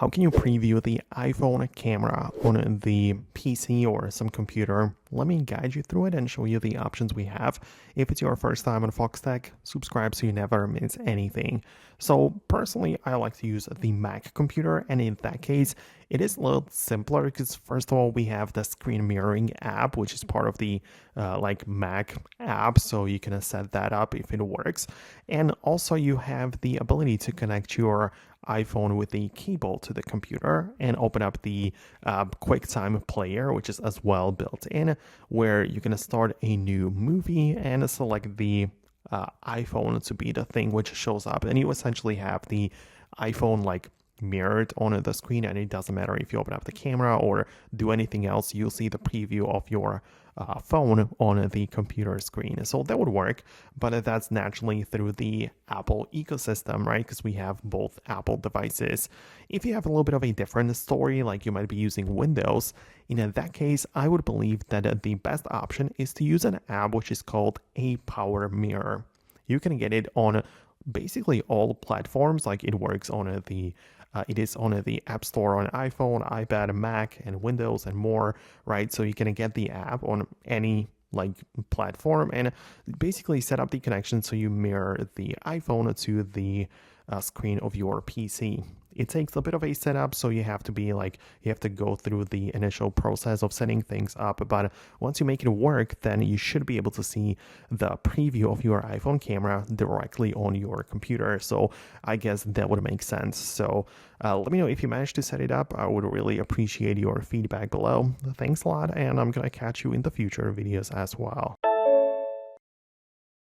How can you preview the iPhone camera on the PC or some computer? Let me guide you through it and show you the options we have. If it's your first time on Foxtecc, subscribe so you never miss anything. So personally, I like to use the Mac computer, and in that case, it is a little simpler because first of all, we have the screen mirroring app, which is part of the Mac app, so you can set that up if it works. And also you have the ability to connect your iPhone with the cable to the computer and open up the QuickTime player, which is as well built in, where you can start a new movie and select the iPhone to be the thing which shows up, and you essentially have the iPhone mirrored on the screen, and it doesn't matter if you open up the camera or do anything else, you'll see the preview of your phone on the computer screen. So that would work, but that's naturally through the Apple ecosystem, right? Because we have both Apple devices. If you have a little bit of a different story, like you might be using Windows, in that case, I would believe that the best option is to use an app which is called a Power Mirror. You can get it on basically all platforms. Like it works on it is on the App Store on iPhone, iPad, Mac, and Windows, and more, right? So you can get the app on any platform and basically set up the connection so you mirror the iPhone to the screen of your PC. It takes a bit of a setup, so you have to be you have to go through the initial process of setting things up. But once you make it work, then you should be able to see the preview of your iPhone camera directly on your computer. So I guess that would make sense. So let me know if you managed to set it up. I would really appreciate your feedback below. Thanks a lot, and I'm gonna catch you in the future videos as well.